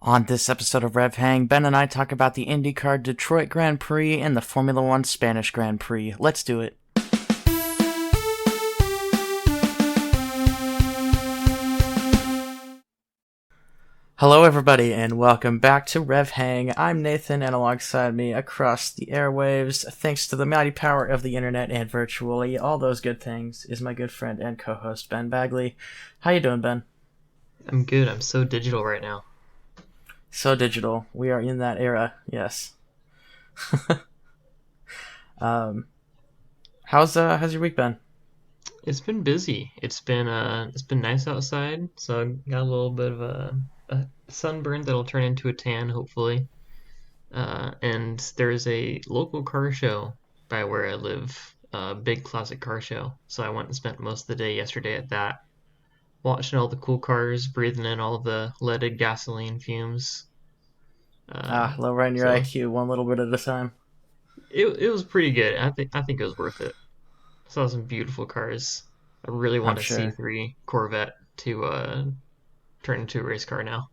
On this episode of RevHang, Ben and I talk about the IndyCar Detroit Grand Prix and the Formula One Spanish Grand Prix. Let's do it. Hello everybody and welcome back to RevHang. I'm Nathan, and alongside me across the airwaves, thanks to the mighty power of the internet and virtually all those good things, is my good friend and co-host Ben Bagley. How you doing, Ben? I'm good. I'm so digital right now. So digital. We are in that era, yes. How's your week been? It's been busy. It's been nice outside, so I got a little bit of a sunburn that'll turn into a tan, hopefully. And there's a local car show by where I live, a big classic car show. So I went and spent most of the day yesterday at that, watching all the cool cars, breathing in all of the leaded gasoline fumes. Lowering your So IQ one little bit at a time. it was pretty good. I think it was worth it. Saw some beautiful cars. I really I'm want a sure. C3 Corvette to turn into a race car now.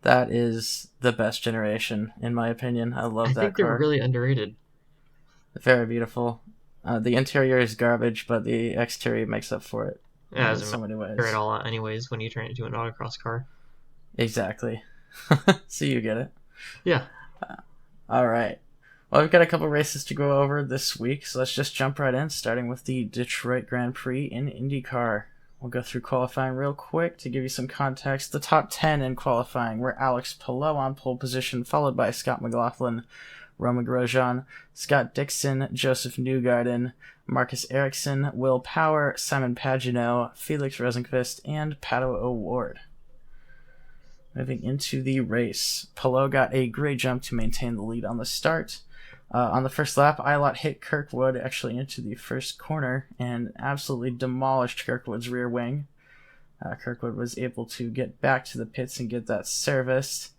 That is the best generation, in my opinion. I I love that think they're car. really underrated. Very beautiful. The interior is garbage, but the exterior makes up for it Yeah, in doesn't so many matter at ways. all anyways when you turn it into an autocross car. Exactly. So you get it. Yeah. All right. Well, we've got a couple races to go over this week, so let's just jump right in, starting with the Detroit Grand Prix in IndyCar. We'll go through qualifying real quick to give you some context. The top 10 in qualifying were Alex Palou on pole position, followed by Scott McLaughlin, Romain Grosjean, Scott Dixon, Joseph Newgarden, Marcus Ericsson, Will Power, Simon Pagenaud, Felix Rosenqvist, and Pato O'Ward. Moving into the race, Palou got a great jump to maintain the lead on the start. On the first lap, Ilott hit Kirkwood actually into the first corner and absolutely demolished Kirkwood's rear wing. Kirkwood was able to get back to the pits and get that serviced.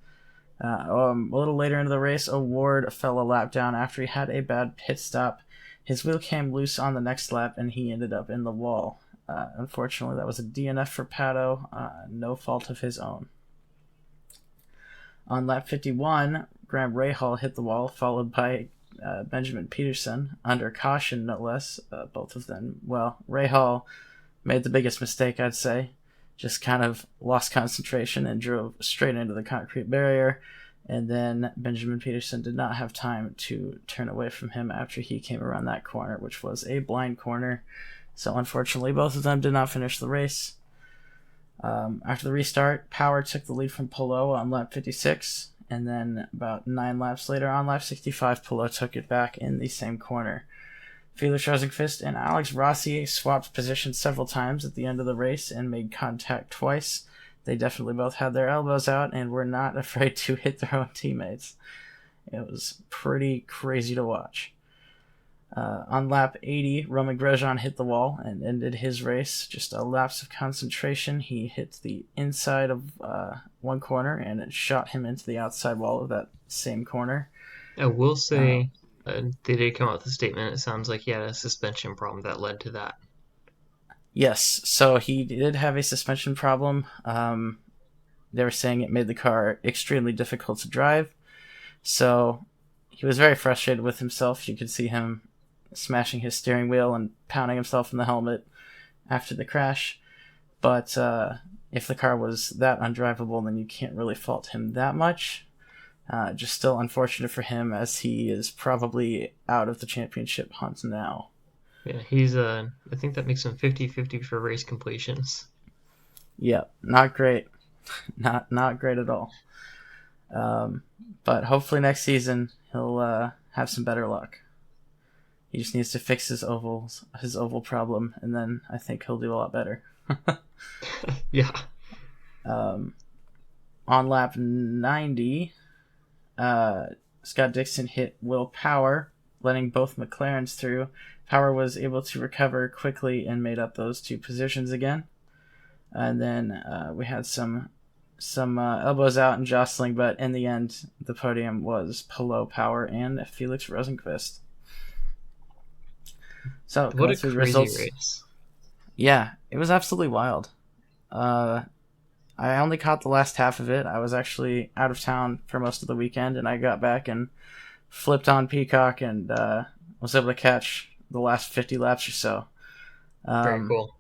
A little later into the race, O'Ward fell a lap down after he had a bad pit stop. His wheel came loose on the next lap and he ended up in the wall. Unfortunately, that was a DNF for Pato, no fault of his own. On lap 51, Graham Rahal hit the wall, followed by Benjamin Peterson, under caution no less. Both of them, well, Rahal made the biggest mistake, I'd say. Just kind of lost concentration and drove straight into the concrete barrier. And then Benjamin Peterson did not have time to turn away from him after he came around that corner, which was a blind corner. So unfortunately, both of them did not finish the race. After the restart, Power took the lead from Palou on lap 56, and then about 9 laps later, on lap 65, Palou took it back in the same corner. Felix Rosenqvist and Alex Rossi swapped positions several times at the end of the race and made contact twice. They definitely both had their elbows out and were not afraid to hit their own teammates. It was pretty crazy to watch. On lap 80, Romain Grosjean hit the wall and ended his race. Just a lapse of concentration. He hit the inside of one corner and it shot him into the outside wall of that same corner. I will Uh, say they did come out with a statement. It sounds like he had a suspension problem that led to that. yes, so he did have a suspension problem. They were saying it made the car extremely difficult to drive. So he was very frustrated with himself. You could see him smashing his steering wheel and pounding himself in the helmet after the crash. But if the car was that undrivable, then you can't really fault him that much. Just still unfortunate for him, as he is probably out of the championship hunt now. Yeah, I think that makes him 50-50 for race completions. Yeah, not great. Not great at all. But hopefully next season he'll have some better luck. He just needs to fix his oval problem, and then I think he'll do a lot better. Yeah. On lap 90, Scott Dixon hit Will Power, letting both McLarens through. Power was able to recover quickly and made up those two positions again. And then we had some elbows out and jostling, but in the end, the podium was Palou, Power, and Felix Rosenqvist. So What going a through the crazy results, race. yeah, it was absolutely wild. I only caught the last half of it. I was actually out of town for most of the weekend, and I got back and flipped on Peacock and was able to catch the last 50 laps or so. Very cool.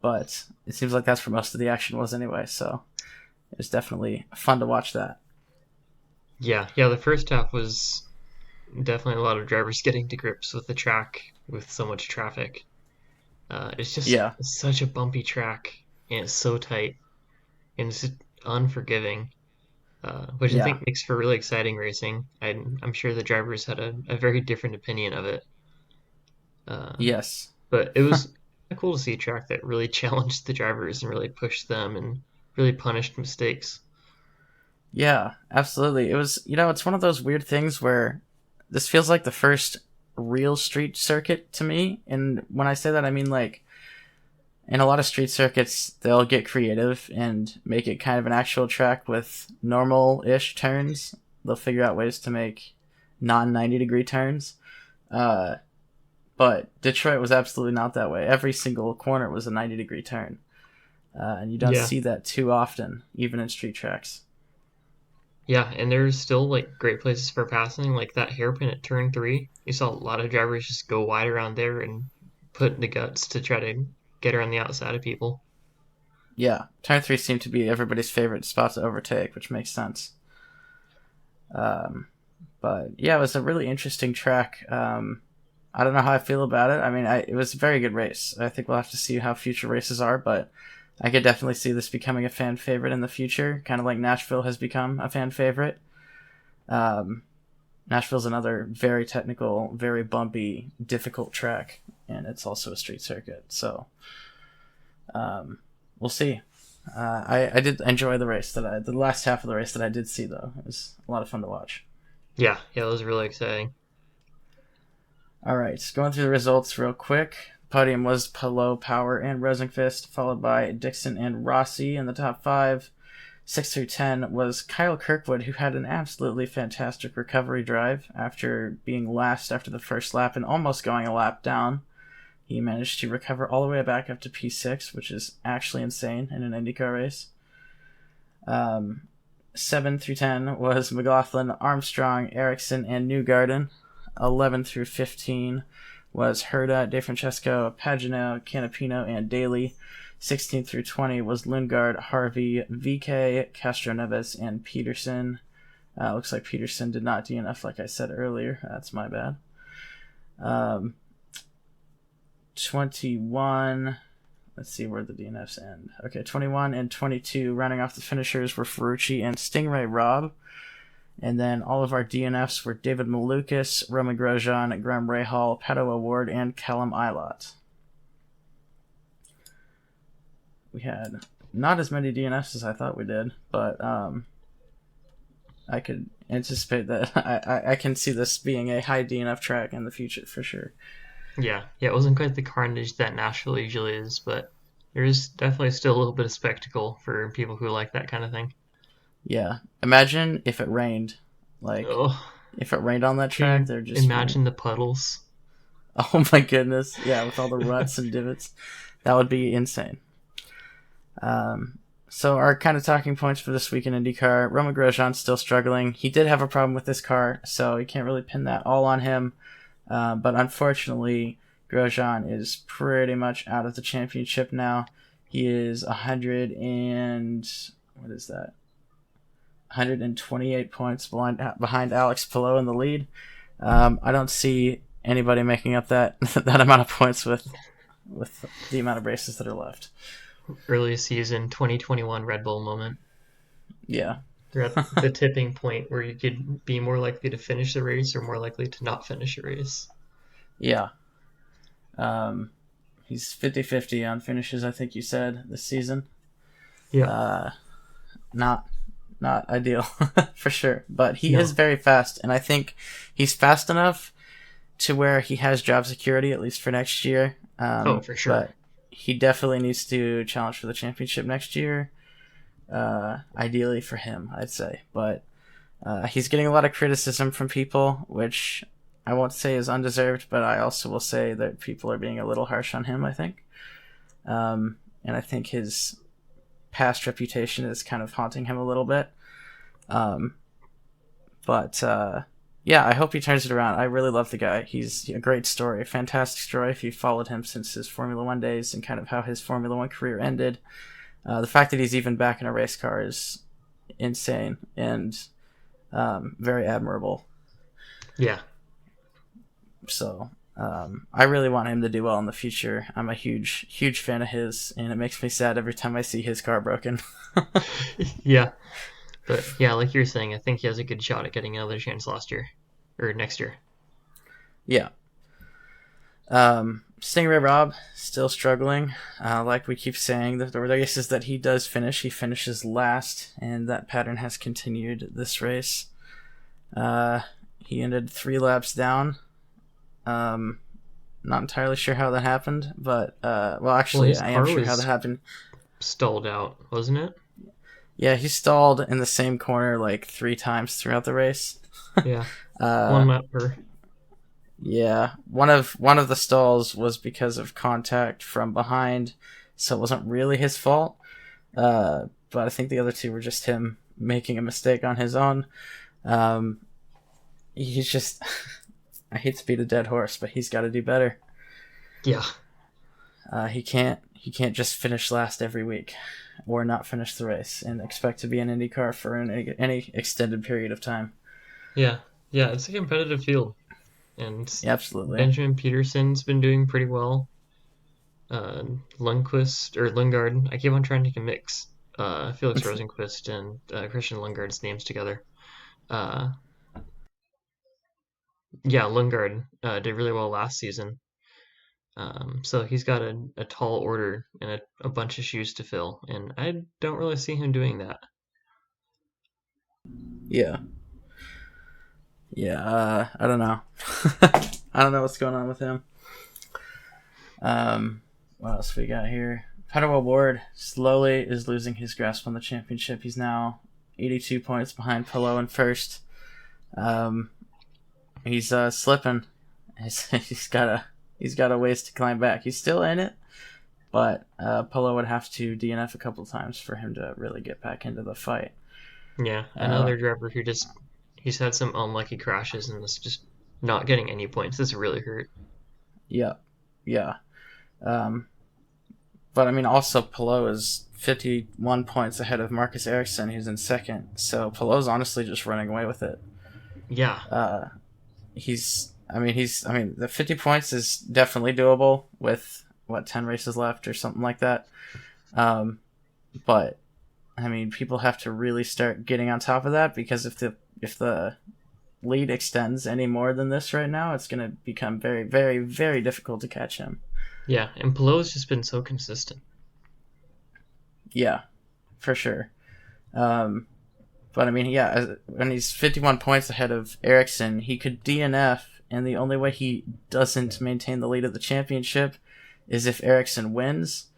But it seems like that's where most of the action was anyway, so it was definitely fun to watch that. Yeah, yeah. The first half was definitely a lot of drivers getting to grips with the track with so much traffic. It's just Yeah, such a bumpy track, and it's so tight, and it's just unforgiving, which I yeah, think makes for really exciting racing. I'm sure the drivers had a very different opinion of it, uh, yes. but it was cool to see a track that really challenged the drivers and really pushed them and really punished mistakes. Yeah, absolutely. It was, it's one of those weird things where this feels like the first real street circuit to me. And when I say that, I mean like in a lot of street circuits, they'll get creative and make it kind of an actual track with normal ish turns. They'll figure out ways to make non 90-degree turns. Uh, but Detroit was absolutely not that way. Every single corner was a 90-degree turn. And you don't Yeah, see that too often, even in street tracks. yeah, and there's still like great places for passing, like that hairpin at turn three. You saw a lot of drivers just go wide around there and put in the guts to try to get around the outside of people. Yeah, turn three seemed to be everybody's favorite spot to overtake, which makes sense. Um, but yeah, it was a really interesting track. I don't know how I feel about it. I mean, it was a very good race. I think we'll have to see how future races are, but I could definitely see this becoming a fan favorite in the future, kind of like Nashville has become a fan favorite. Um, Nashville's another very technical, very bumpy, difficult track, and it's also a street circuit. So we'll see. I did enjoy the last half of the race that I did see though. It was a lot of fun to watch. Yeah, yeah, it was really exciting. All right, going through the results real quick. Podium was Palou, Power, and Rosenqvist, followed by Dixon and Rossi in the top five. 6 through 10 was Kyle Kirkwood, who had an absolutely fantastic recovery drive after being last after the first lap and almost going a lap down. He managed to recover all the way back up to P6, which is actually insane in an IndyCar race. 7 through 10 was McLaughlin, Armstrong, Ericsson, and Newgarden. 11 through 15 was Herda, DeFrancesco, Pagano, Canapino, and Daly. 16 through 20 was Lundgaard, Harvey, VK, Castro Neves, and Peterson. Looks like Peterson did not DNF like I said earlier. That's my bad. 21. Let's see where the DNFs end. Okay, 21 and 22 rounding off the finishers were Ferrucci and Stingray Robb. And then all of our DNFs were David Malukas, Roman Grosjean, Graham Rahal, Pato O'Ward, and Callum Ilott. We had not as many DNFs as I thought we did, but I could anticipate that. I can see this being a high DNF track in the future for sure. Yeah, yeah, it wasn't quite the carnage that Nashville usually is, but there is definitely still a little bit of spectacle for people who like that kind of thing. Yeah. Imagine if it rained. Like, Oh, if it rained on that track, can there'd you just be. imagine the puddles? Oh my goodness. Yeah, with all the ruts and divots. That would be insane. So our kind of talking points for this week in IndyCar, Roman Grosjean's still struggling. He did have a problem with this car, so you can't really pin that all on him. But unfortunately, Grosjean is pretty much out of the championship now. He is 100 and what is that? 128 points behind Alex Palou in the lead. I don't see anybody making up that that amount of points with the amount of races that are left. Early season 2021 Red Bull moment. Yeah. You're at the tipping point where you could be more likely to finish the race or more likely to not finish a race. Yeah. He's 50-50 on finishes, I think you said, this season. Yeah. Not ideal for sure, but he No. is very fast, and I think he's fast enough to where he has job security at least for next year. Oh, for sure. But he definitely needs to challenge for the championship next year. Ideally for him, I'd say, but he's getting a lot of criticism from people, which I won't say is undeserved, but I also will say that people are being a little harsh on him, I think. And I think his past reputation is kind of haunting him a little bit. Um, but yeah, I hope he turns it around. I really love the guy. He's a great story, a fantastic story if you followed him since his Formula One days and kind of how his Formula One career ended. The fact that he's even back in a race car is insane and very admirable. Yeah. So I really want him to do well in the future. I'm a huge fan of his, and it makes me sad every time I see his car broken. Yeah. But yeah, like you're saying, I think he has a good shot at getting another chance next year. Yeah. Stingray Rob still struggling. Like we keep saying, the races that he does finish, he finishes last, and that pattern has continued this race. He ended 3 laps down. Not entirely sure how that happened, but actually, I am sure how that happened. Stalled out, wasn't it? Yeah, he stalled in the same corner like 3 times throughout the race. Yeah, 1 lap per. Yeah, one of the stalls was because of contact from behind, so it wasn't really his fault. But I think the other 2 were just him making a mistake on his own. He's just, I hate to beat a dead horse, but he's got to do better. Yeah. He can't just finish last every week, or not finish the race and expect to be in IndyCar for any extended period of time. Yeah, it's a competitive field. And absolutely, Benjamin Peterson's been doing pretty well. Lundgaard, I keep on trying to mix Felix Rosenqvist and Christian Lundgaard's names together. Lundgaard did really well last season. So he's got a tall order and a bunch of shoes to fill, and I don't really see him doing that. Yeah. I don't know. I don't know what's going on with him. What else we got here? Pedro Ward slowly is losing his grasp on the championship. He's now 82 points behind Pelot in first. He's slipping. He's got a ways to climb back. He's still in it, but Pelot would have to DNF a couple times for him to really get back into the fight. Yeah, another driver who he's had some unlucky crashes and is just not getting any points. This really hurt. Yeah. But I mean, also Pelot is 51 points ahead of Marcus Ericsson, who's in second. So Pelot's honestly just running away with it. Yeah. The 50 points is definitely doable with 10 races left or something like that. But I mean, people have to really start getting on top of that, because if the lead extends any more than this right now, it's going to become very, very, very difficult to catch him. Yeah, and Pelot's just been so consistent. Yeah, for sure. But I mean, yeah, when he's 51 points ahead of Ericsson, he could DNF, and the only way he doesn't maintain the lead of the championship is if Ericsson wins.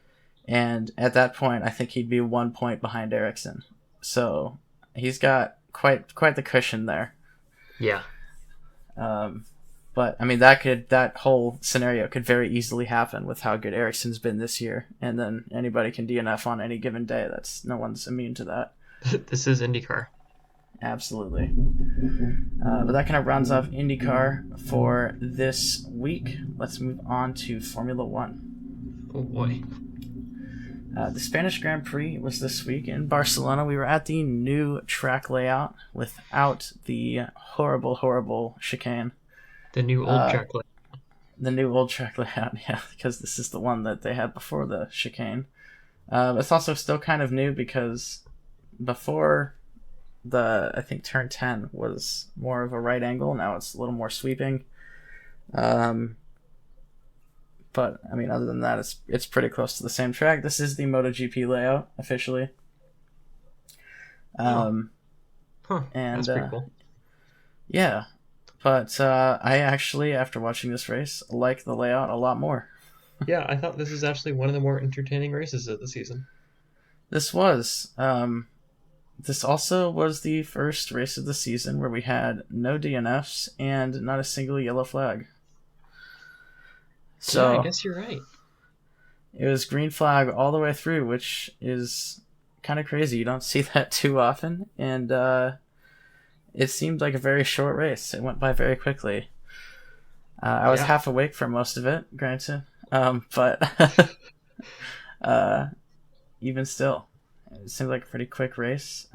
And at that point, I think he'd be 1 point behind Ericsson. So he's got quite the cushion there. Yeah. But I mean, that whole scenario could very easily happen with how good Ericsson's been this year, and then anybody can DNF on any given day. No one's immune to that. This is IndyCar. Absolutely. But that kind of rounds off IndyCar for this week. Let's move on to Formula One. Oh boy. The Spanish Grand Prix was this week in Barcelona. We were at the new track layout without the horrible chicane. The new old track layout. The new old track layout, yeah, because this is the one that they had before the chicane. It's also still kind of new because before I think turn 10 was more of a right angle. Now it's a little more sweeping. But I mean, other than that, it's pretty close to the same track. This is the MotoGP layout officially. And that's pretty cool. Yeah, but I actually, after watching this race, like the layout a lot more. Yeah, I thought this was actually one of the more entertaining races of the season. This was. This also was the first race of the season where we had no DNFs and not a single yellow flag. So yeah, I guess you're right. It was green flag all the way through, which is kind of crazy. You don't see that too often, and it seemed like a very short race. It went by very quickly. I was Yeah. half awake for most of it, granted, but even still, it seemed like a pretty quick race.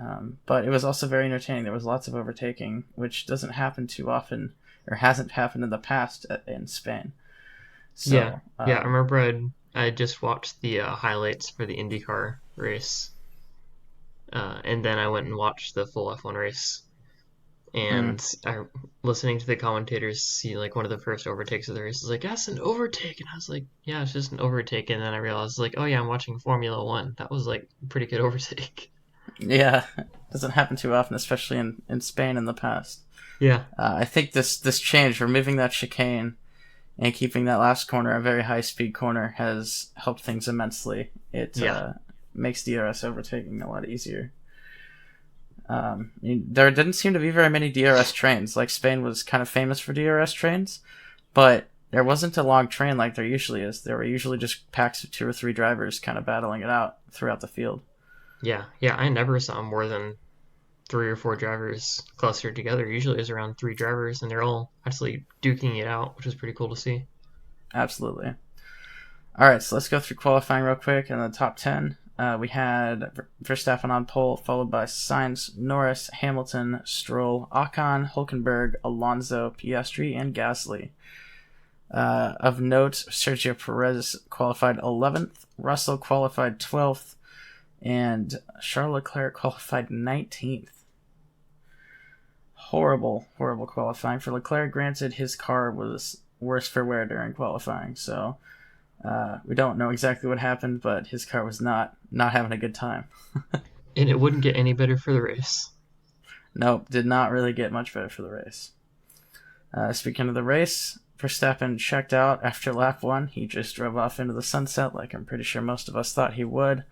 But it was also very entertaining. There was lots of overtaking, which doesn't happen too often, or hasn't happened in the past in Spain. Yeah. So, Yeah. I remember I just watched the highlights for the IndyCar race, and then I went and watched the full F1 race. mm, And I listening to the commentators see like one of the first overtakes of the race is like, that's an overtake, and I was like, yeah, it's just an overtake, and then I realized like, oh yeah, I'm watching Formula One. That was like a pretty good overtake. yeah, it doesn't happen too often, especially in Spain in the past. Yeah. I think this change, removing that chicane and keeping that last corner a very high speed corner, has helped things immensely. It Yeah. makes DRS overtaking a lot easier. There didn't seem to be very many DRS trains. Like, Spain was kind of famous for DRS trains, but there wasn't a long train like there usually is. There were usually just packs of 2 or 3 drivers kind of battling it out throughout the field. Yeah. Yeah. I never saw more than 3 or 4 drivers clustered together. Usually it's around 3 drivers, and they're all actually duking it out, which is pretty cool to see. Absolutely. All right, so let's go through qualifying real quick. In the top 10, we had Verstappen on pole, followed by Sainz, Norris, Hamilton, Stroll, Ocon, Hulkenberg, Alonso, Piastri, and Gasly. Of note, Sergio Perez qualified 11th, Russell qualified 12th, and Charles Leclerc qualified 19th. Horrible qualifying for Leclerc. Granted, his car was worse for wear during qualifying, so we don't know exactly what happened, but his car was not having a good time. And it wouldn't get any better for the race. Nope, did not really get much better for the race. Speaking of the race, Verstappen checked out after lap 1. He just drove off into the sunset like I'm pretty sure most of us thought he would.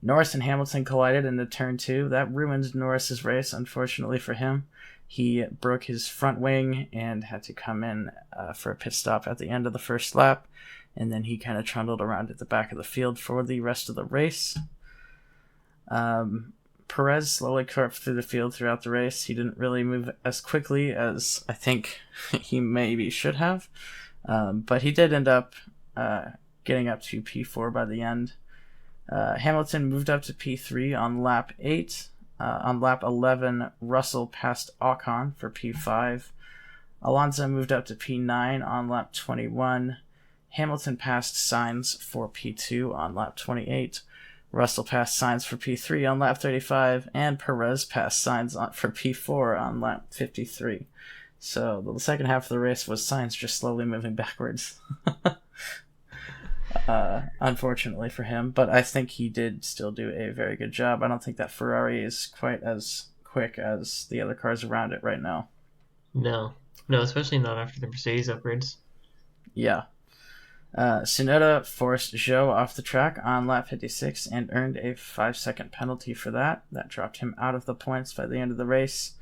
Norris and Hamilton collided into turn 2. That ruined Norris's race, unfortunately for him. He broke his front wing and had to come in for a pit stop at the end of the first lap, and then he kind of trundled around at the back of the field for the rest of the race. Perez slowly crept through the field throughout the race. He didn't really move as quickly as I think he maybe should have, but he did end up getting up to P4 by the end. Hamilton moved up to P3 on lap 8. On lap 11, Russell passed Ocon for P5. Alonso moved up to P9 on lap 21. Hamilton passed Sainz for P2 on lap 28. Russell passed Sainz for P3 on lap 35. And Perez passed Sainz for P4 on lap 53. So the second half of the race was Sainz just slowly moving backwards. Unfortunately for him, but I think he did still do a very good job. I don't think that Ferrari is quite as quick as the other cars around it right now. No, especially not after the Mercedes upgrades. Yeah. Tsunoda forced Zhou off the track on lap 56 and earned a 5-second penalty for that. That dropped him out of the points by the end of the race.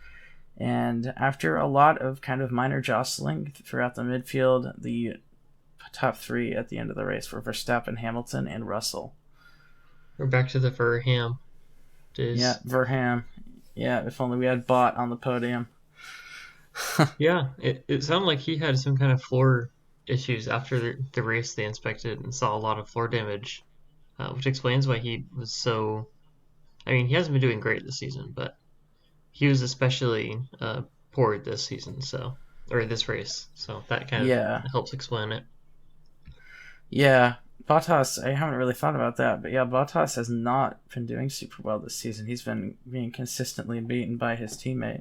And after a lot of kind of minor jostling throughout the midfield, the top 3 at the end of the race were Verstappen, Hamilton, and Russell. We're back to the Verham days. Yeah, Verham. Yeah, if only we had Bott on the podium. Yeah, it sounded like he had some kind of floor issues after the race. They inspected and saw a lot of floor damage, which explains why he was so. I mean, he hasn't been doing great this season, but he was especially poor this season, or this race. So that kind of helps explain it. Yeah, Bottas, I haven't really thought about that, but yeah, Bottas has not been doing super well this season. He's been being consistently beaten by his teammate,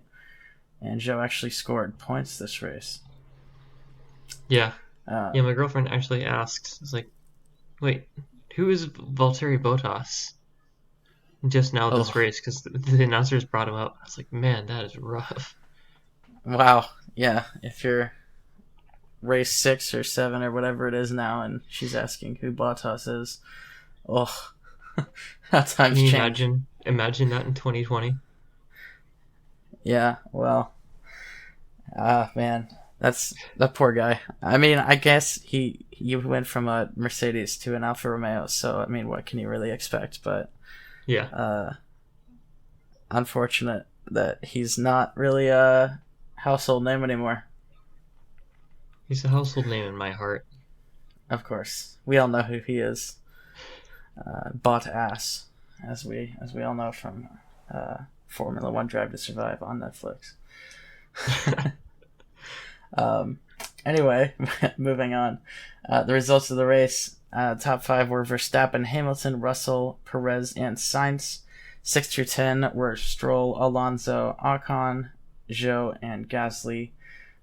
and Zhou actually scored points this race. Yeah. My girlfriend actually asked, it's like, wait, who is Valtteri Bottas? Just now this race, because the announcers brought him up. I was like, man, that is rough. Wow, yeah, if you're race 6 or 7 or whatever it is now, and she's asking who Bottas is. Oh, how times change. Imagine that in 2020. Yeah, well, man, that's the poor guy. I mean, I guess he went from a Mercedes to an Alfa Romeo, so I mean, what can you really expect? But Yeah. Unfortunate that he's not really a household name anymore. He's a household name in my heart. Of course, we all know who he is. Bought ass, as we all know from Formula One Drive to Survive on Netflix. Anyway, moving on. The results of the race. Top 5 were Verstappen, Hamilton, Russell, Perez, and Sainz. 6 through 10 were Stroll, Alonso, Ocon, Zhou, and Gasly.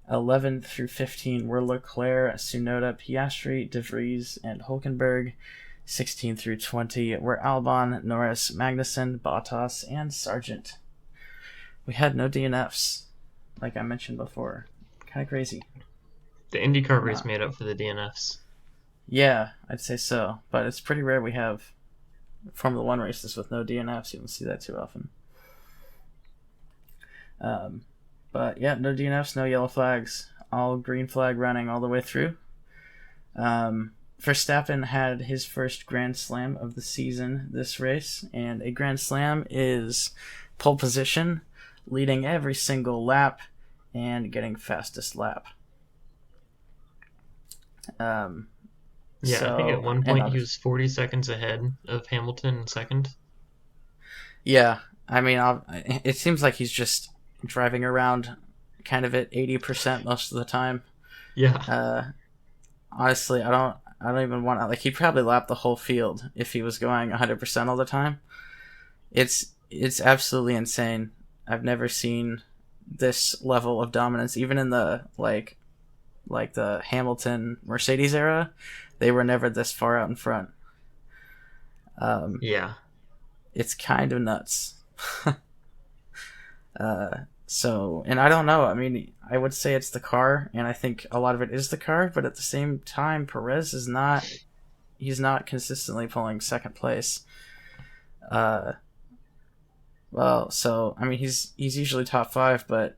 11 through 15 were Leclerc, Tsunoda, Piastri, De Vries, and Hulkenberg. 16 through 20 were Albon, Norris, Magnussen, Bottas, and Sargent. We had no DNFs, like I mentioned before. Kind of crazy. The IndyCar race made up for the DNFs. Yeah, I'd say so. But it's pretty rare we have Formula One races with no DNFs. You don't see that too often. But yeah, no DNFs, no yellow flags. All green flag running all the way through. Verstappen had his first Grand Slam of the season this race. And a Grand Slam is pole position, leading every single lap, and getting fastest lap. I think at one point he was 40 seconds ahead of Hamilton in second. Yeah, I mean, it seems like he's just driving around kind of at 80% most of the time. Yeah. Honestly, I don't even want to, like, he'd probably lap the whole field if he was going 100% all the time. It's absolutely insane. I've never seen this level of dominance, even in the like the Hamilton Mercedes era. They were never this far out in front. Yeah. It's kind of nuts. So, and I don't know. I mean, I would say it's the car, and I think a lot of it is the car, but at the same time, Perez is not. He's not consistently pulling second place. Well, so I mean, he's usually top 5, but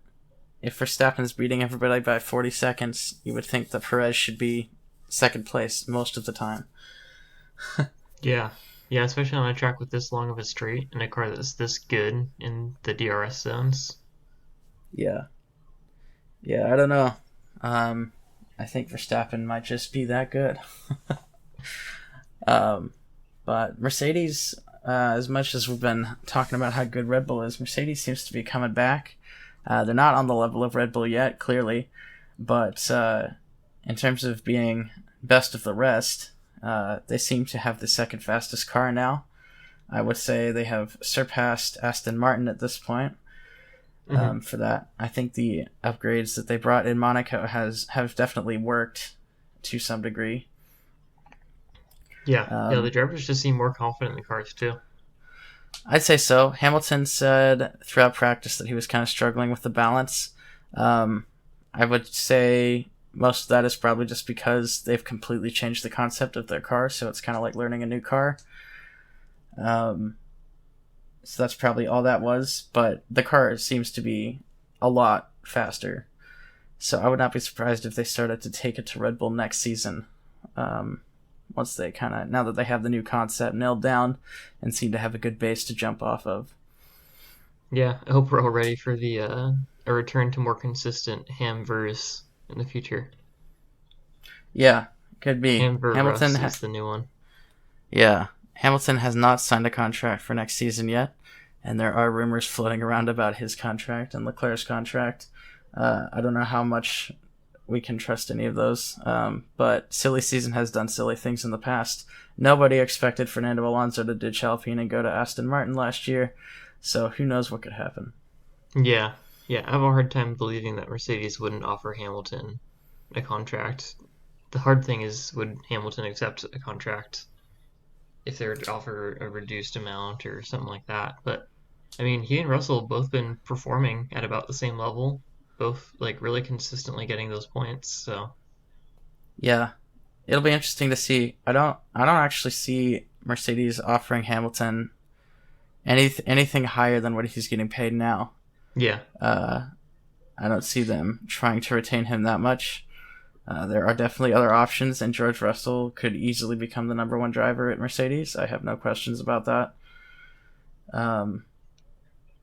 if Verstappen's beating everybody by 40 seconds, you would think that Perez should be second place most of the time. Yeah, especially on a track with this long of a straight and a car that's this good in the DRS zones. Yeah, I don't know. I think Verstappen might just be that good. But Mercedes, as much as we've been talking about how good Red Bull is, Mercedes seems to be coming back. They're not on the level of Red Bull yet, clearly, but in terms of being best of the rest, they seem to have the second fastest car now. I would say they have surpassed Aston Martin at this point. For that, I think the upgrades that they brought in Monaco have definitely worked to some degree. Yeah, the drivers just seem more confident in the cars too. I'd say so. Hamilton said throughout practice that he was kind of struggling with the balance. I would say most of that is probably just because they've completely changed the concept of their car, so it's kind of like learning a new car. So that's probably all that was, but the car seems to be a lot faster. So I would not be surprised if they started to take it to Red Bull next season. Once they now that they have the new concept nailed down and seem to have a good base to jump off of. Yeah, I hope we're all ready for the a return to more consistent Hamverse in the future. Yeah, could be. Hamilton is the new one. Yeah, Hamilton has not signed a contract for next season yet, and there are rumors floating around about his contract and Leclerc's contract. I don't know how much we can trust any of those, but silly season has done silly things in the past. Nobody expected Fernando Alonso to ditch Alpine and go to Aston Martin last year, so who knows what could happen. Yeah, I have a hard time believing that Mercedes wouldn't offer Hamilton a contract. The hard thing is, would Hamilton accept a contract if they were to offer a reduced amount or something like that? But I mean, he and Russell have both been performing at about the same level, both like really consistently getting those points. So yeah, it'll be interesting to see. I don't actually see Mercedes offering Hamilton anything higher than what he's getting paid now. Yeah. I don't see them trying to retain him that much. There are definitely other options, and George Russell could easily become the number 1 driver at Mercedes. I have no questions about that. Um,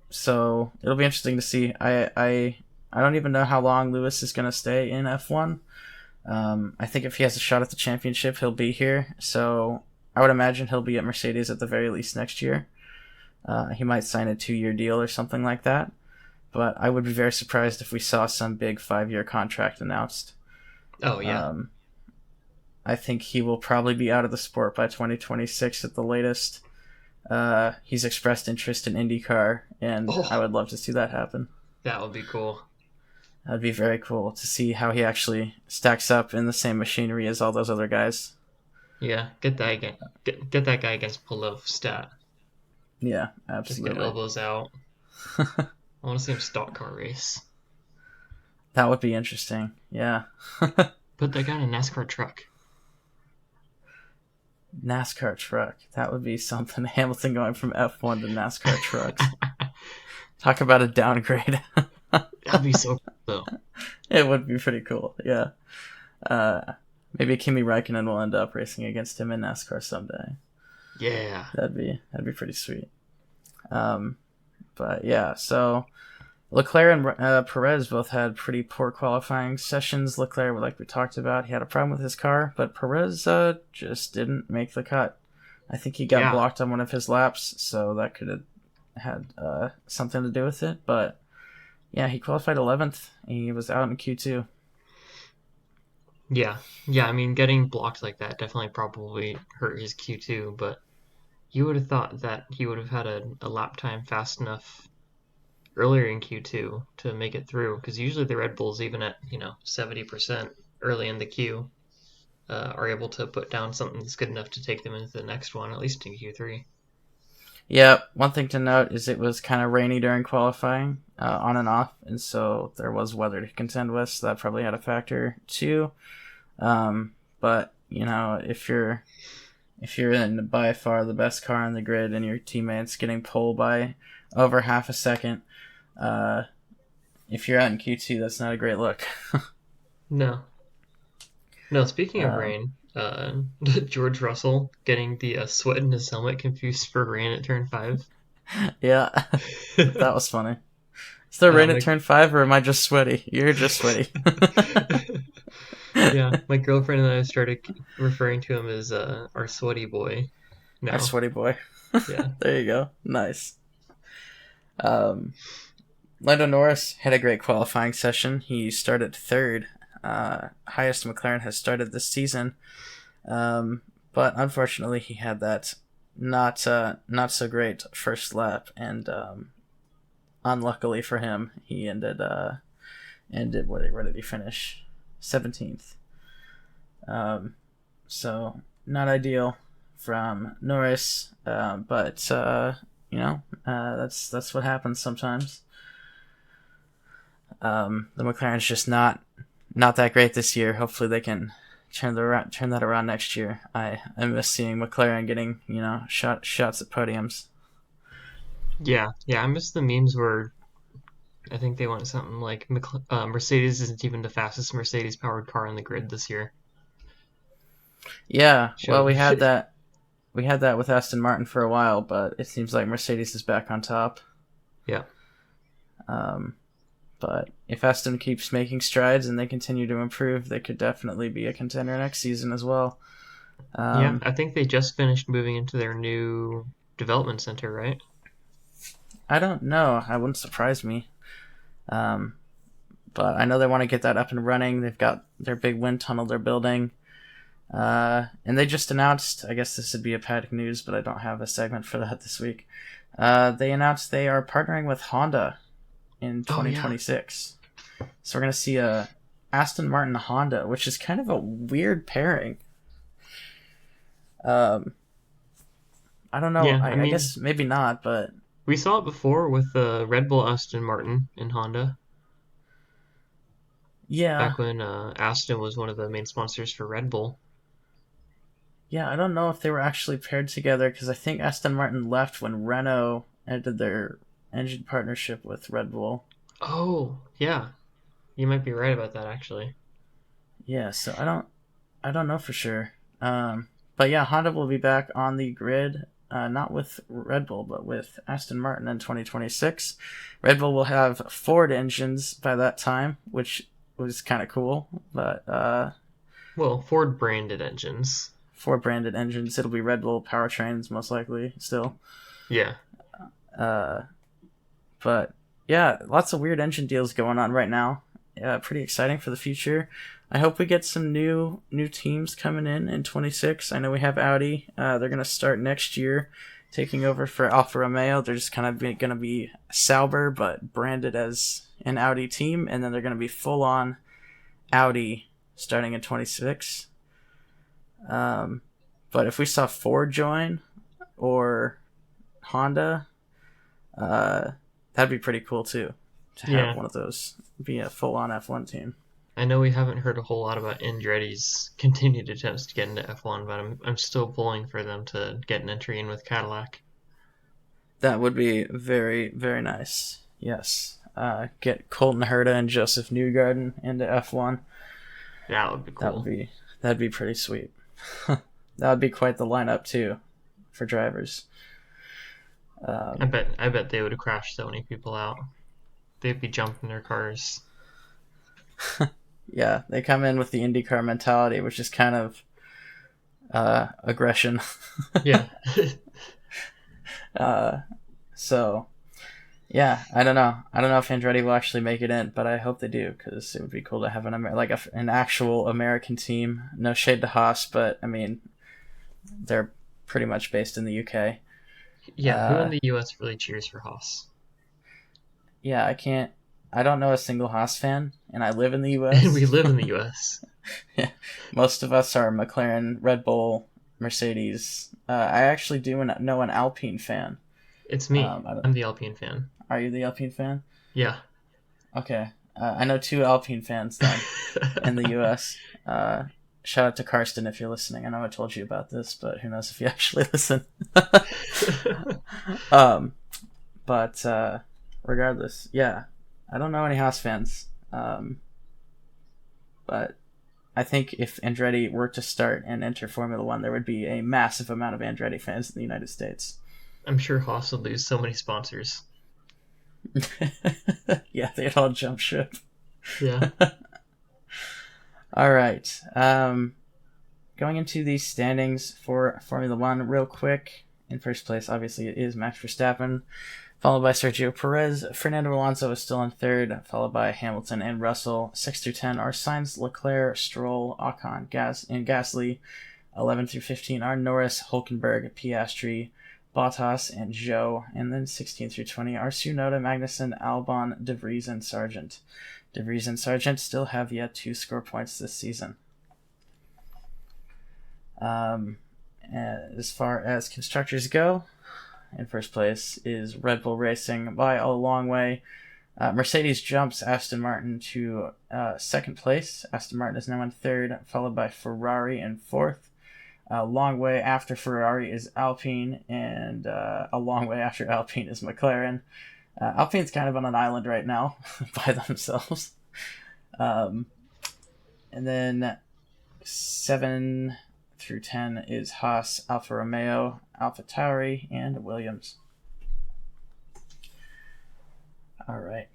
so it'll be interesting to see. I don't even know how long Lewis is going to stay in F1. I think if he has a shot at the championship, he'll be here. So I would imagine he'll be at Mercedes at the very least next year. He might sign a 2-year deal or something like that. But I would be very surprised if we saw some big 5-year contract announced. Oh yeah. I think he will probably be out of the sport by 2026 at the latest. He's expressed interest in IndyCar, and I Oh, would love to see that happen. that would be cool. That'd be very cool to see how he actually stacks up in the same machinery as all those other guys. Yeah, get that again. Get that guy against Polov stat. Yeah, Just get absolutely. elbows out. I want to see him stock car race. That would be interesting. Yeah. Put that guy in a NASCAR truck. NASCAR truck. That would be something. Hamilton going from F1 to NASCAR trucks. Talk about a downgrade. That'd be so cool, though. It would be pretty cool. Yeah. Maybe Kimi Räikkönen will end up racing against him in NASCAR someday. Yeah. That'd be pretty sweet. But yeah, so Leclerc and Perez both had pretty poor qualifying sessions. Leclerc, like we talked about, he had a problem with his car, but Perez just didn't make the cut. I think he got Yeah. blocked on one of his laps, so that could have had something to do with it. But yeah, he qualified 11th. He was out in Q2. Yeah. Yeah, I mean, getting blocked like that definitely probably hurt his Q2, but you would have thought that he would have had a lap time fast enough earlier in Q2 to make it through, because usually the Red Bulls, even at, 70% early in the queue, are able to put down something that's good enough to take them into the next one, at least in Q3. Yeah, one thing to note is it was kind of rainy during qualifying, on and off, and so there was weather to contend with, so that probably had a factor too. But if you're in by far the best car on the grid and your teammates getting pole by over half a second, uh, if you're out in Q2, that's not a great look. No. No, speaking of um, rain, George Russell getting the sweat in his helmet confused for rain at turn 5. yeah, that was funny. Is there rain at My turn 5, or am I just sweaty? You're just sweaty. Yeah, my girlfriend and I started referring to him as our sweaty boy Our now. sweaty boy. Yeah. There you go. Nice. Um, Lando Norris had a great qualifying session. He started third, highest McLaren has started this season. But unfortunately, he had that not so great first lap, and unluckily for him, he ended where did he finish? 17th. So not ideal from Norris, but that's what happens sometimes. The McLaren's just not that great this year. Hopefully they can turn that around next year. I miss seeing McLaren getting shots at podiums. Yeah, yeah, I miss the memes where I think they want something like Mercedes isn't even the fastest Mercedes-powered car on the grid this year. Yeah, well, Show. we had that with Aston Martin for a while, but it seems like Mercedes is back on top. Yeah. Um, but if Aston keeps making strides and they continue to improve, they could definitely be a contender next season as well. Yeah, Um, I think they just finished moving into their new development center, right? I don't know. I wouldn't surprise me. Um, but I know they want to get that up and running. They've got their big wind tunnel they're building. And they just announced, I guess this would be a Paddock News, but I don't have a segment for that this week. They announced they are partnering with Honda in Oh yeah. 2026. So we're going to see a Aston Martin Honda, which is kind of a weird pairing. Um, I don't know. Yeah, I I mean, guess maybe not, but we saw it before with Red Bull, Aston Martin, and Honda, yeah. back when Aston was one of the main sponsors for Red Bull. Yeah, I don't know if they were actually paired together because I think Aston Martin left when Renault ended their engine partnership with Red Bull. Oh, yeah. You might be right about that, actually. Yeah, so I don't know for sure. But yeah, Honda will be back on the grid not with Red Bull, but with Aston Martin in 2026. Red Bull will have Ford engines by that time, which was kind of cool. But Well, Ford branded engines. Ford branded engines. It'll be Red Bull powertrains most likely still. Yeah. Uh, but yeah, lots of weird engine deals going on right now. Yeah, pretty exciting for the future. I hope we get some new teams coming in 26. I know we have Audi. They're gonna start next year, taking over for Alfa Romeo. They're just kind of gonna be Sauber, but branded as an Audi team, and then they're gonna be full on Audi starting in 26. But if we saw Ford join or Honda, that'd be pretty cool too. To have one of those be a full on F1 team. I know we haven't heard a whole lot about Andretti's continued attempts to get into F1, but I'm still pulling for them to get an entry in with Cadillac. That would be very, very nice. Yes. Get Colton Herta and Joseph Newgarden into F1. That would be cool. That'd be pretty sweet. That would be quite the lineup too, for drivers. I bet they would crash so many people out. They'd be jumping their cars. Yeah, they come in with the IndyCar mentality, which is kind of aggression. Yeah. So, yeah, I don't know. I don't know if Andretti will actually make it in, but I hope they do, because it would be cool to have an actual American team. No shade to Haas, but I mean, they're pretty much based in the UK. Yeah, who in the US really cheers for Haas? Yeah, I don't know a single Haas fan, and I live in the US. We live in the US. Yeah, most of us are McLaren, Red Bull, Mercedes. I actually do know an Alpine fan. It's me. I'm the Alpine fan. Are you the Alpine fan? Yeah. Okay. I know 2 Alpine fans then in the US. Shout out to Karsten if you're listening. I know I told you about this, but who knows if you actually listen. But regardless, yeah. I don't know any Haas fans. But I think if Andretti were to start and enter Formula One, there would be a massive amount of Andretti fans in the United States. I'm sure Haas would lose so many sponsors. Yeah, they'd all jump ship. Yeah. All right. Going into the standings for Formula One real quick. In first place, obviously, it is Max Verstappen, followed by Sergio Perez. Fernando Alonso is still in third, followed by Hamilton and Russell. 6 through 10 are Sainz, Leclerc, Stroll, Ocon, Gasly. 11 through 15 are Norris, Hulkenberg, Piastri, Bottas, and Zhou. And then 16 through 20 are Tsunoda, Magnussen, Albon, De Vries, and Sargent. De Vries and Sargent still have yet to score points this season. As far as constructors go, in first place is Red Bull Racing by a long way. Mercedes jumps Aston Martin to second place. Aston Martin is now in third, followed by Ferrari in fourth. A long way after Ferrari is Alpine, and a long way after Alpine is McLaren. Alpine's kind of on an island right now by themselves. And then 7 through 10 is Haas, Alfa Romeo, Alfa Tauri, and Williams. All right.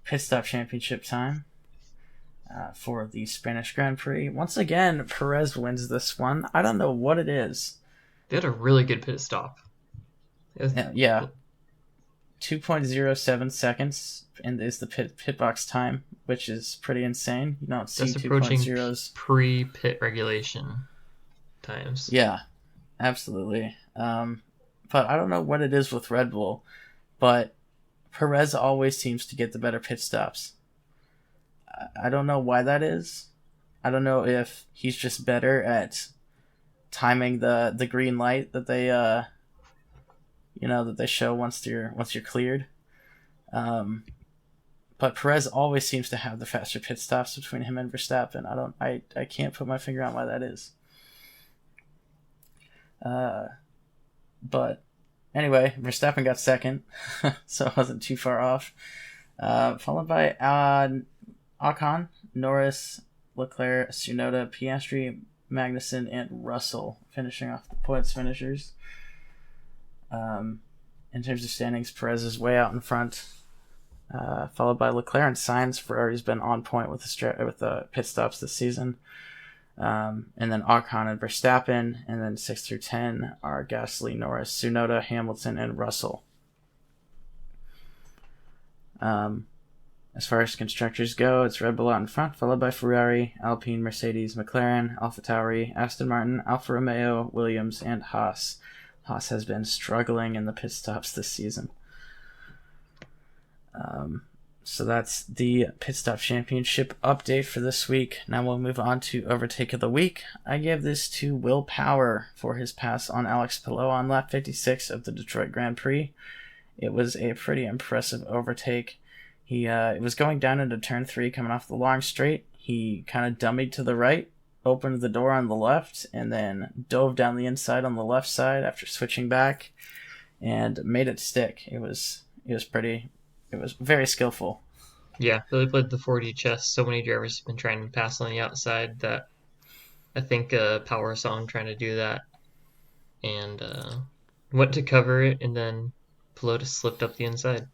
Pit stop championship time for the Spanish Grand Prix. Once again, Perez wins this one. I don't know what it is. They had a really good pit stop. Yeah. 2.07 seconds is the pit box time, which is pretty insane. You don't see 2.0s. Pre-pit regulation times. Yeah, absolutely. But I don't know what it is with Red Bull, but Perez always seems to get the better pit stops. I don't know why that is. I don't know if he's just better at timing the green light that they that they show once you're cleared. But Perez always seems to have the faster pit stops between him and Verstappen. I can't put my finger on why that is. But anyway, Verstappen got second, so it wasn't too far off. Followed by Ocon, Norris, Leclerc, Tsunoda, Piastri, Magnussen, and Russell finishing off the points finishers. In terms of standings, Perez is way out in front, followed by Leclerc and Sainz. Ferrari's been on point with the pit stops this season. And then Ocon and Verstappen, and then 6 through 10 are Gasly, Norris, Tsunoda, Hamilton, and Russell. As far as constructors go, it's Red Bull out in front, followed by Ferrari, Alpine, Mercedes, McLaren, AlphaTauri, Aston Martin, Alfa Romeo, Williams, and Haas. Haas has been struggling in the pit stops this season. So that's the Pit Stop Championship update for this week. Now we'll move on to Overtake of the Week. I gave this to Will Power for his pass on Alex Palou on lap 56 of the Detroit Grand Prix. It was a pretty impressive overtake. He was going down into turn 3 coming off the long straight. He kind of dummied to the right, opened the door on the left, and then dove down the inside on the left side after switching back and made it stick. It was very skillful. Yeah, really played the 4D chess. So many drivers have been trying to pass on the outside that I think Power saw him trying to do that and went to cover it, and then Pelota slipped up the inside.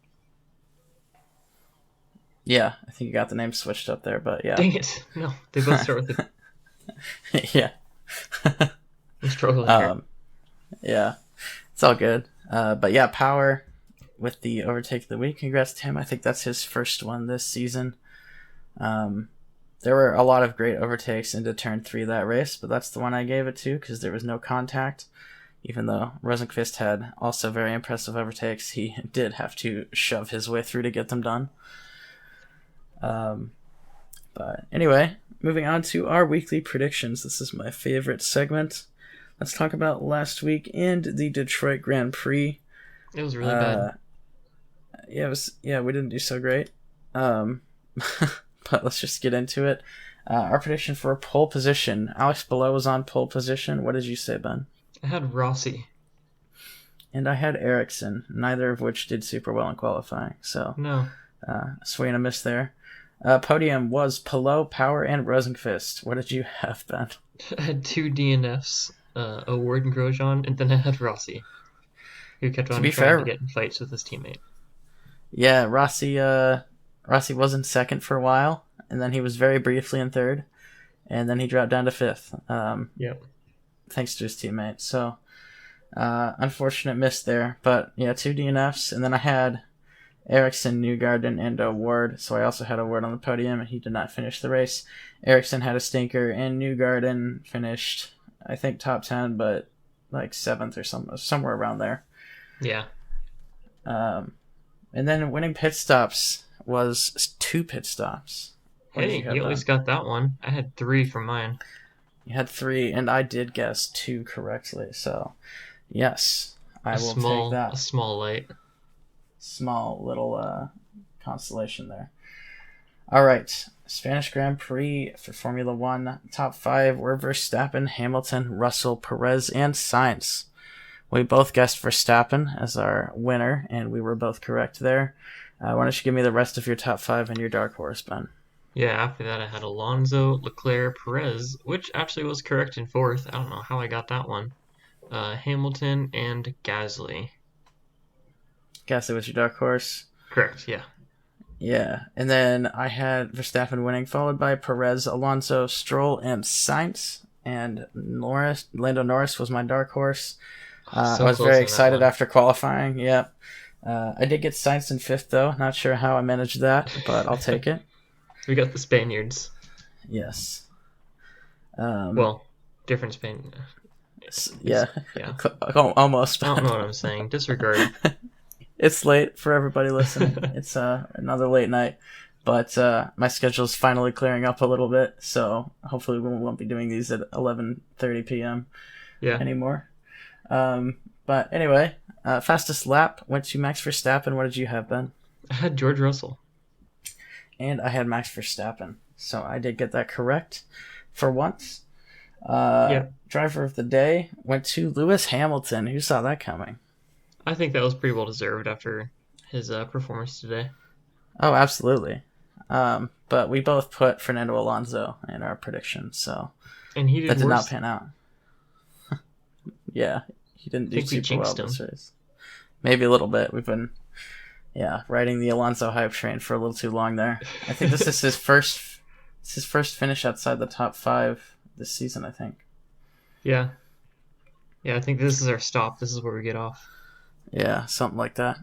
Yeah, I think you got the name switched up there, but yeah. Dang it. No, they both start with it. Yeah. I'm struggling here. Yeah, it's all good. But yeah, Power with the overtake of the week. Congrats to him. I think that's his first one this season. There were a lot of great overtakes into turn 3 that race, but that's the one I gave it to because there was no contact. Even though Rosenqvist had also very impressive overtakes, he did have to shove his way through to get them done. But anyway, moving on to our weekly predictions. This is my favorite segment. Let's talk about last week and the Detroit Grand Prix. It was really bad. Yeah, we didn't do so great. But let's just get into it. Our prediction for pole position. Alex Palou was on pole position. What did you say, Ben? I had Rossi. And I had Ericsson, neither of which did super well in qualifying. So, no. Swing and a miss there. Podium was Palou, Power, and Rosenqvist. What did you have, Ben? I had 2 DNFs, Award and Grosjean, and then I had Rossi, who kept on trying to get in fights with his teammate. Yeah, Rossi was in second for a while, and then he was very briefly in third, and then he dropped down to fifth. Yep. Thanks to his teammate. So, unfortunate miss there. But yeah, 2 DNFs, and then I had Ericsson, Newgarden, and Award. So I also had Award on the podium, and he did not finish the race. Ericsson had a stinker, and Newgarden finished, I think, top 10, but like 7th or somewhere around there. Yeah. And then winning pit stops was 2 pit stops. Hey, you at least got that one. I had 3 from mine. You had 3, and I did guess 2 correctly. So, yes, I will take that. A small light. Small little constellation there. All right, Spanish Grand Prix for Formula One. Top 5 were Verstappen, Hamilton, Russell, Perez, and Sainz. We both guessed Verstappen as our winner, and we were both correct there. Why don't you give me the rest of your top 5 and your dark horse, Ben? Yeah, after that I had Alonso, Leclerc, Perez, which actually was correct in 4th. I don't know how I got that one. Hamilton and Gasly. Gasly was your dark horse? Correct, yeah. Yeah, and then I had Verstappen winning, followed by Perez, Alonso, Stroll, and Sainz. And Lando Norris was my dark horse. I was very excited after qualifying. Yep. I did get Sainz in 5th, though. Not sure how I managed that, but I'll take it. We got the Spaniards. Yes. Well, different Spain. Yeah. Almost. I don't know what I'm saying. Disregard. It's late for everybody listening. It's another late night. But my schedule's finally clearing up a little bit, so hopefully we won't be doing these at 11:30 p.m. Anymore. But anyway, fastest lap went to Max Verstappen. What did you have, Ben? I had George Russell. And I had Max Verstappen. So I did get that correct for once. Driver of the day went to Lewis Hamilton. Who saw that coming? I think that was pretty well deserved after his performance today. Oh, absolutely. But we both put Fernando Alonso in our prediction, so and he did that did not pan out. Yeah, he didn't do super well this race. maybe a little bit. We've been riding the Alonso hype train for a little too long there. I think this is his first finish outside the top 5 this season, I think. Yeah. Yeah, I think this is our stop. This is where we get off. Yeah, something like that.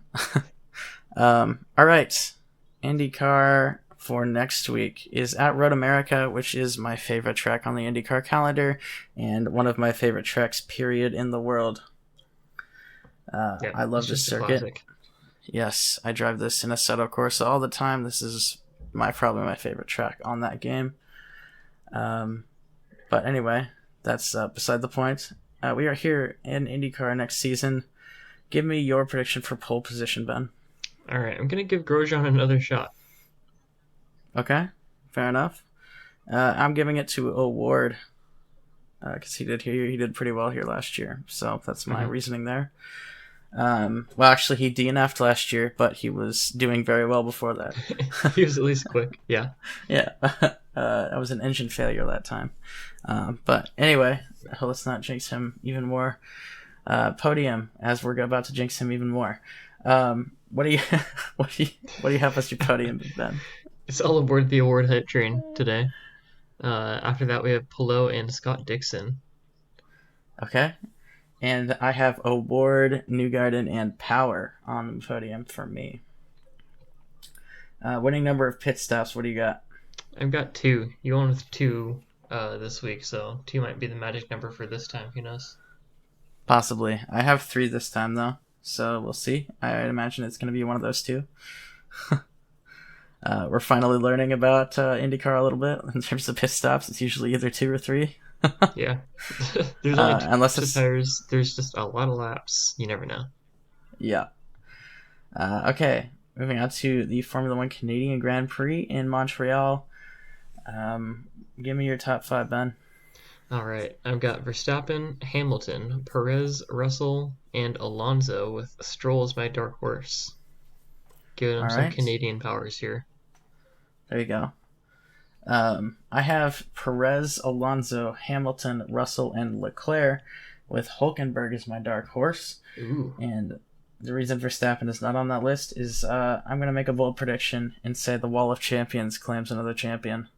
All right. IndyCar for next week is at Road America, which is my favorite track on the IndyCar calendar and one of my favorite tracks, period, in the world. I love this circuit. Yes, I drive this in Assetto Corsa all the time. This is probably my favorite track on that game. But anyway, that's beside the point. We are here in IndyCar next season. Give me your prediction for pole position, Ben. All right, I'm going to give Grosjean another shot. Okay, fair enough. I'm giving it to O'Ward because he did pretty well here last year. So that's my reasoning there. Well, actually, he DNF'd last year, but he was doing very well before that. He was at least quick, yeah. Yeah, that was an engine failure that time. But anyway, let's not jinx him even more. Podium, as we're about to jinx him even more. What do you have as your podium, Ben? It's all aboard the award hype train today. After that, we have Palou and Scott Dixon. Okay. And I have O'Ward, Newgarden, and Power on the podium for me. Winning number of pit stops, what do you got? I've got 2. You went with 2 this week, so 2 might be the magic number for this time. Who knows? Possibly. I have 3 this time, though, so we'll see. I imagine it's going to be one of those 2. We're finally learning about IndyCar a little bit in terms of pit stops. It's usually either 2 or 3. Yeah. There's only unless two tires. There's just a lot of laps. You never know. Yeah. Okay. Moving on to the Formula One Canadian Grand Prix in Montreal. Give me your top 5, Ben. All right. I've got Verstappen, Hamilton, Perez, Russell, and Alonso with Stroll as my dark horse. Giving him some Canadian powers here. There you go. I have Perez, Alonso, Hamilton, Russell, and Leclerc with Hülkenberg as my dark horse. Ooh. And the reason Verstappen is not on that list is I'm going to make a bold prediction and say the Wall of Champions claims another champion.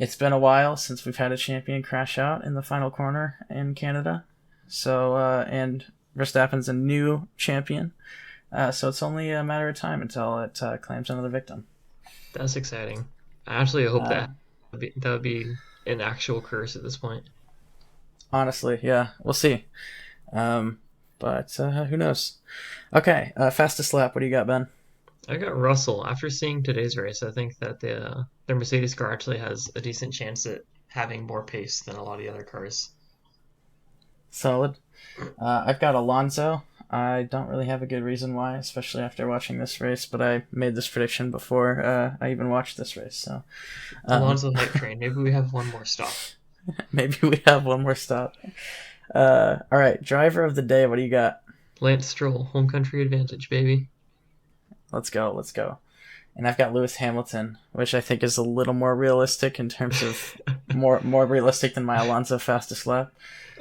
It's been a while since we've had a champion crash out in the final corner in Canada. So, and Verstappen's a new champion. So it's only a matter of time until it claims another victim. That's exciting. I actually hope that would be an actual curse at this point. Honestly, yeah, we'll see. But who knows? Okay, fastest lap. What do you got, Ben? I got Russell. After seeing today's race, I think that their Mercedes car actually has a decent chance at having more pace than a lot of the other cars. Solid. I've got Alonso. I don't really have a good reason why, especially after watching this race, but I made this prediction before I even watched this race. So Alonso hype train. Maybe we have one more stop. Maybe we have one more stop. All right, driver of the day. What do you got? Lance Stroll, home country advantage, baby. Let's go. And I've got Lewis Hamilton, which I think is a little more realistic in terms of more realistic than my Alonso fastest lap.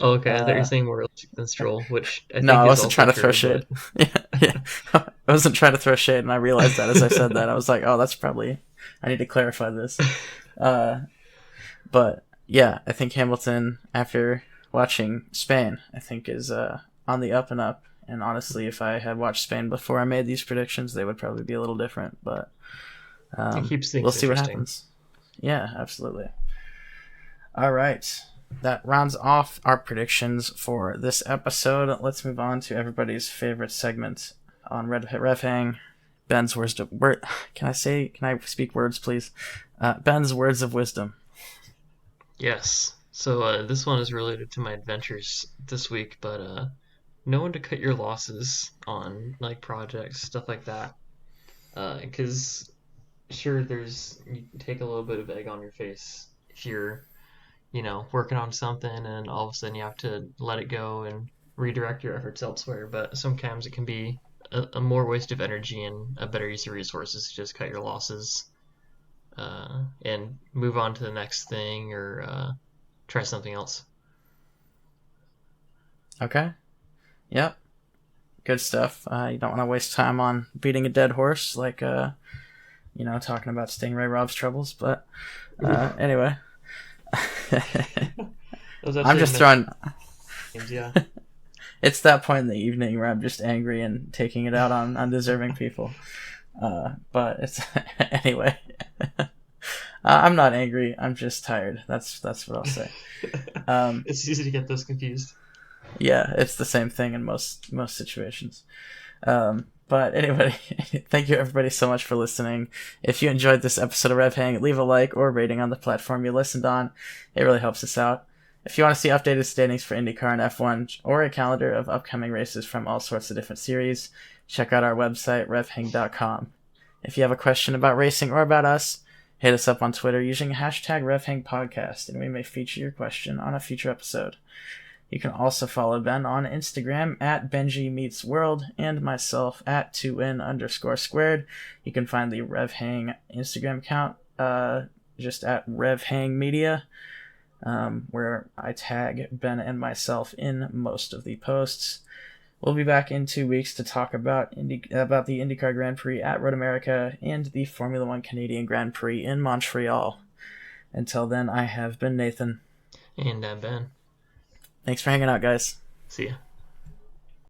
Oh, okay, I thought you were saying more realistic than Stroll, which I think no, I is wasn't trying to throw true, shade. Yeah. I wasn't trying to throw shade, and I realized that as I said that. I was like, oh, that's probably... I need to clarify this. But, yeah, I think Hamilton, after watching Spain, I think is on the up and up. And honestly, if I had watched Spain before I made these predictions, they would probably be a little different. But it keeps things we'll see what interesting. happens. Yeah, absolutely. All right. That rounds off our predictions for this episode. Let's move on to everybody's favorite segment on RevHang. Ben's words of word. Can I speak words, please? Ben's words of wisdom. Yes. So this one is related to my adventures this week, but know when to cut your losses on like projects, stuff like that. Because sure, you take a little bit of egg on your face if you're working on something and all of a sudden you have to let it go and redirect your efforts elsewhere. But sometimes it can be a more waste of energy and a better use of resources to just cut your losses and move on to the next thing or try something else. Okay. Yep. Good stuff. You don't want to waste time on beating a dead horse, like talking about Stingray Rob's troubles. But anyway, Those I'm actually just meant throwing. names, yeah. It's that point in the evening where I'm just angry and taking it out on undeserving people. But it's anyway. I'm not angry. I'm just tired. That's what I'll say. It's easy to get those confused. Yeah, it's the same thing in most situations. But anyway, thank you everybody so much for listening. If you enjoyed this episode of RevHang, leave a like or rating on the platform you listened on. It really helps us out. If you want to see updated standings for IndyCar and F1 or a calendar of upcoming races from all sorts of different series, check out our website, revhang.com. If you have a question about racing or about us, hit us up on Twitter using hashtag RevHangPodcast, and we may feature your question on a future episode. You can also follow Ben on Instagram at BenjiMeetsWorld and myself at 2n_squared. You can find the RevHang Instagram account just at RevHang Media, where I tag Ben and myself in most of the posts. We'll be back in 2 weeks to talk about the IndyCar Grand Prix at Road America and the Formula One Canadian Grand Prix in Montreal. Until then, I have been Nathan. And Ben. Thanks for hanging out, guys. See ya.